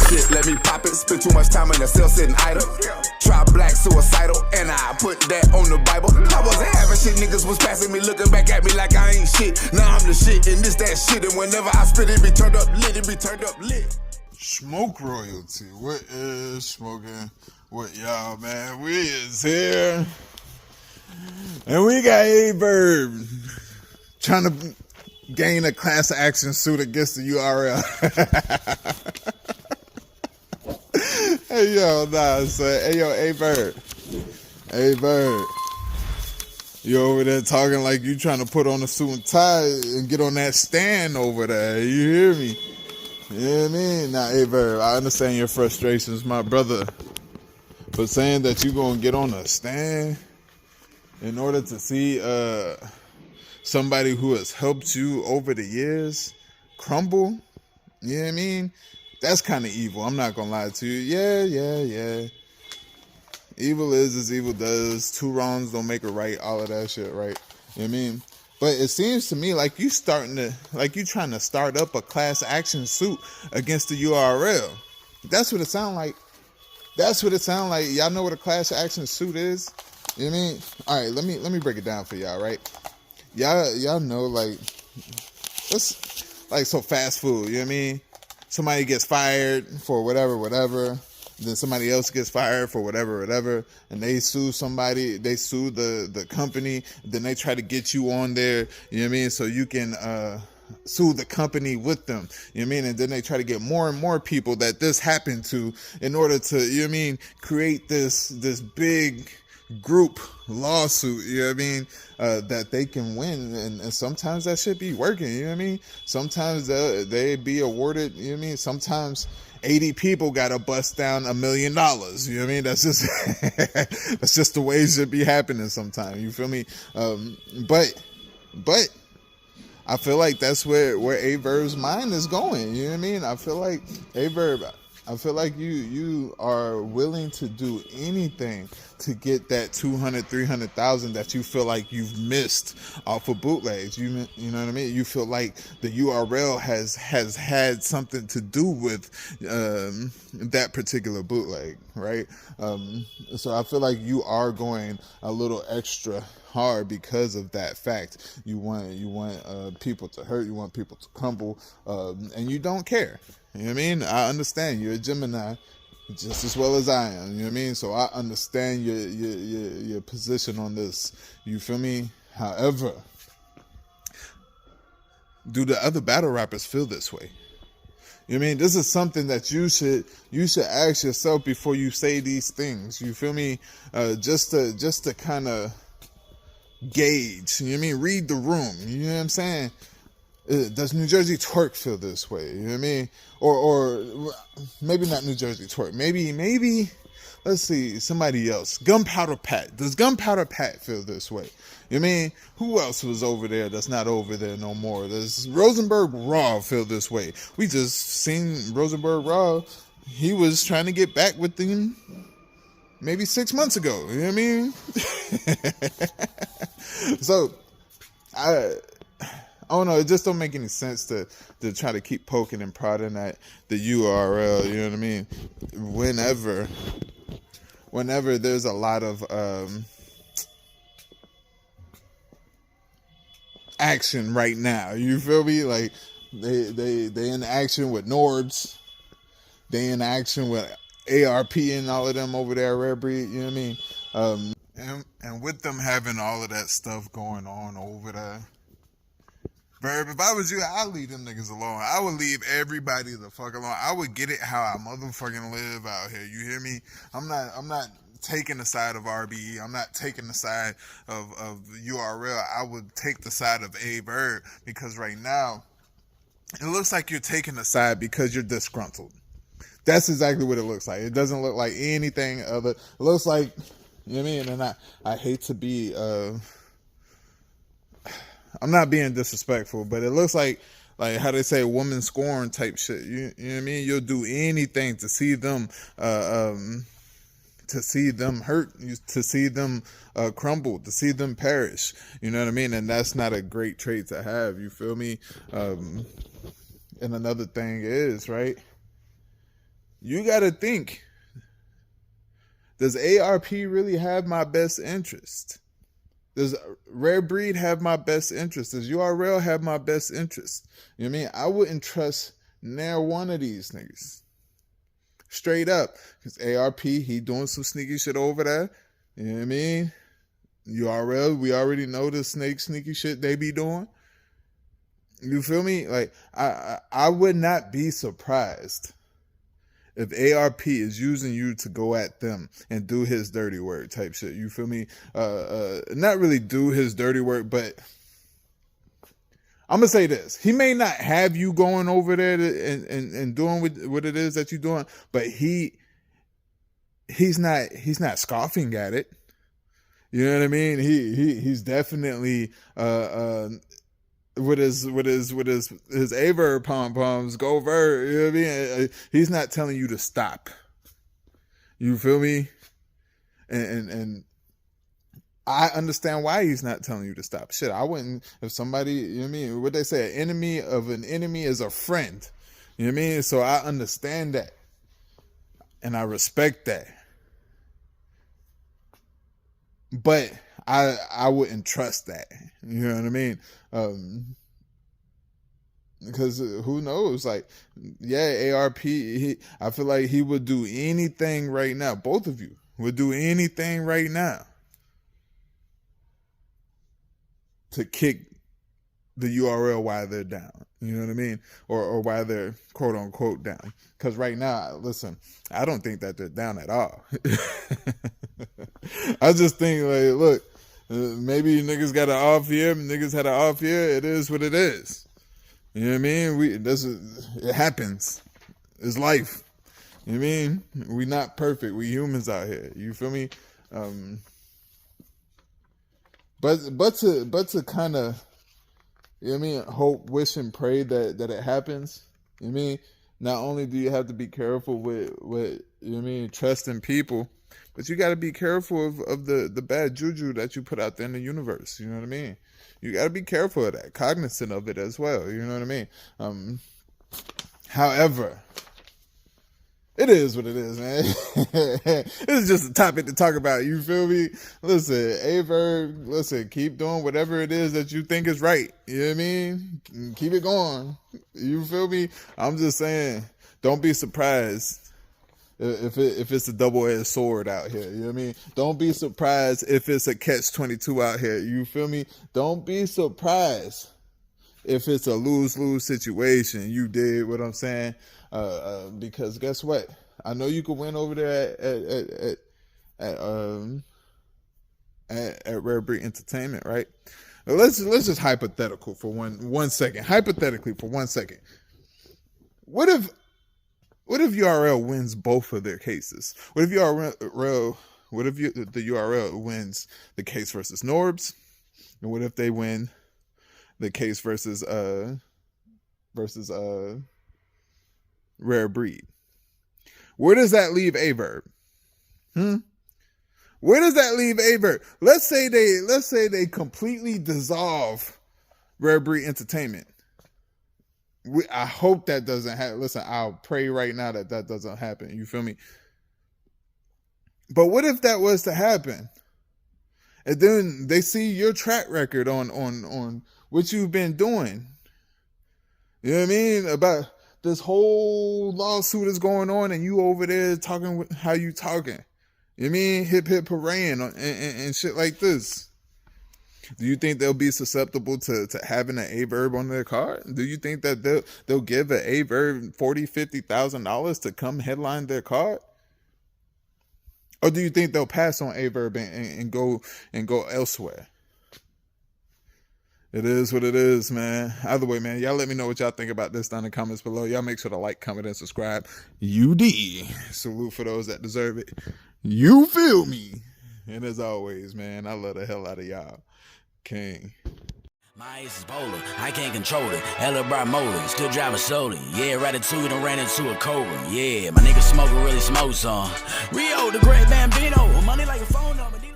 shit, let me pop it. Spend too much time in the cell sitting idle. Try black suicidal, and I put that on the Bible. I wasn't having shit, niggas was passing me, looking back at me like I ain't shit. Now I'm the shit, and this that shit, and whenever I spit it be turned up lit, it be turned up lit. Smoke royalty. What is smoking with y'all, man? We is here, and we got Aye Verb trying to gain a class action suit against the URL. Hey yo, nah, son. Hey yo, Aye Verb. Aye Verb. You over there talking like you trying to put on a suit and tie and get on that stand over there. You hear me? You know what I mean? Now, Aye Verb, I understand your frustrations, my brother. But saying that you gonna get on a stand in order to see somebody who has helped you over the years crumble, you know what I mean? That's kind of evil. I'm not gonna lie to you. Yeah. Evil is as evil does. Two wrongs don't make a right. All of that shit, right? You know what I mean? But it seems to me like you trying to start up a class action suit against the URL. That's what it sound like. That's what it sound like. Y'all know what a class action suit is? You know what I mean? All right, let me break it down for y'all, right? Y'all know, like, it's like, so fast food, you know what I mean? Somebody gets fired for whatever, then somebody else gets fired for whatever, and they sue somebody, they sue the company, then they try to get you on there, you know what I mean, so you can sue the company with them, you know what I mean, and then they try to get more and more people that this happened to in order to, you know what I mean, create this big group lawsuit, you know what I mean, that they can win, and sometimes that should be working, you know what I mean, sometimes they be awarded, you know what I mean, sometimes 80 people gotta bust down $1 million, you know what I mean, that's just that's just the way it should be happening sometimes, you feel me, but I feel like that's where Aye Verb's mind is going, you know what I mean, I feel like Aye Verb, I feel like you are willing to do anything to get that 200, 300,000 that you feel like you've missed off of bootlegs. You know what I mean? You feel like the URL has had something to do with that particular bootleg, right? So I feel like you are going a little extra hard because of that fact. You want people to hurt, you want people to crumble, and you don't care. You know what I mean? I understand you're a Gemini just as well as I am. You know what I mean? So I understand your position on this. You feel me? However, do the other battle rappers feel this way? You know what I mean? This is something that you should ask yourself before you say these things. You feel me? Just to kind of gauge. You know what I mean? Read the room. You know what I'm saying? Does New Jersey Twerk feel this way? You know what I mean? Or maybe not New Jersey Twerk. Maybe, let's see, somebody else. Gunpowder Pat. Does Gunpowder Pat feel this way? You know what I mean? Who else was over there that's not over there no more? Does Rosenberg Raw feel this way? We just seen Rosenberg Raw. He was trying to get back with them maybe 6 months ago. You know what I mean? So, I don't know, it just don't make any sense to try to keep poking and prodding at the URL, you know what I mean? Whenever there's a lot of action right now, you feel me? Like they in action with Norbs, they in action with ARP and all of them over there, Rare Breed, you know what I mean? And with them having all of that stuff going on over there, Verb, if I was you, I'd leave them niggas alone. I would leave everybody the fuck alone. I would get it how I motherfucking live out here. You hear me? I'm not taking the side of RBE. I'm not taking the side of URL. I would take the side of Aye Verb, because right now it looks like you're taking the side because you're disgruntled. That's exactly what it looks like. It doesn't look like anything other. It looks like, you know what I mean? And I hate to be I'm not being disrespectful, but it looks like how they say, woman scorn type shit. You know what I mean? You'll do anything to see them hurt, to see them crumble, to see them perish. You know what I mean? And that's not a great trait to have. You feel me? And another thing is, right? you got to think, does ARP really have my best interest? Does Rare Breed have my best interest? Does URL have my best interest? You know what I mean? I wouldn't trust near one of these niggas. Straight up. Because ARP, he doing some sneaky shit over there. You know what I mean? URL, we already know the sneaky shit they be doing. You feel me? Like, I would not be surprised if ARP is using you to go at them and do his dirty work type shit. You feel me? Not really do his dirty work, but I'm going to say this. He may not have you going over there and doing what it is that you're doing, but he's not scoffing at it. You know what I mean? He's definitely with his Aye Verb pom-poms, go Verb, you know what I mean? He's not telling you to stop. You feel me? And I understand why he's not telling you to stop. Shit, I wouldn't, if somebody, you know what I mean? What they say, an enemy of an enemy is a friend. You know what I mean? So I understand that. And I respect that. But I wouldn't trust that. You know what I mean? Because who knows? Like, yeah, ARP, I feel like he would do anything right now. Both of you would do anything right now to kick the URL while they're down. You know what I mean? Or while they're quote unquote down. Because right now, listen, I don't think that they're down at all. I just think, like, look, maybe niggas got an off year, niggas had an off year. It is what it is. You know what I mean? It happens. It's life. You know what I mean? We not perfect. We humans out here. You feel me? But to kind of, you know what I mean, hope, wish, and pray that it happens. You know what I mean? Not only do you have to be careful with you know what I mean, trusting people, but you got to be careful of the bad juju that you put out there in the universe. You know what I mean? You got to be careful of that, cognizant of it as well. You know what I mean? However, it is what it is, man. It's just a topic to talk about. You feel me? Listen, Aye Verb, listen, keep doing whatever it is that you think is right. You know what I mean? Keep it going. You feel me? I'm just saying, don't be surprised if it's a double-edged sword out here. You know what I mean? Don't be surprised if it's a catch-22 out here. You feel me? Don't be surprised if it's a lose-lose situation. You dig what I'm saying? Because guess what? I know you could win over there at Rare Breed Entertainment, right? Let's just hypothetical for one second. Hypothetically for 1 second. What if URL wins both of their cases? What if the URL wins the case versus Norbs? And what if they win the case versus Rare Breed? Where does that leave Aye Verb? Where does that leave Aye Verb? Let's say they completely dissolve Rare Breed Entertainment. I hope that doesn't happen. Listen, I'll pray right now that doesn't happen. You feel me? But what if that was to happen? And then they see your track record on what you've been doing. You know what I mean? About this whole lawsuit is going on and you over there talking how you talking. You know what I mean? Hip hip paraying and shit like this. Do you think they'll be susceptible to having an Aye Verb on their card? Do you think that they'll give an Aye Verb $40,000-$50,000 to come headline their card? Or do you think they'll pass on Aye Verb and go elsewhere? It is what it is, man. Either way, man, y'all let me know what y'all think about this down in the comments below. Y'all make sure to like, comment, and subscribe. UD. Salute for those that deserve it. You feel me? And as always, man, I love the hell out of y'all. King. My ace is bowling, I can't control it. Hella bright motor, still driving slowly. Yeah, Ratatouille done ran into a cobra. Yeah, my nigga smoker really smokes on. Rio, the great Bambino, money like a phone number.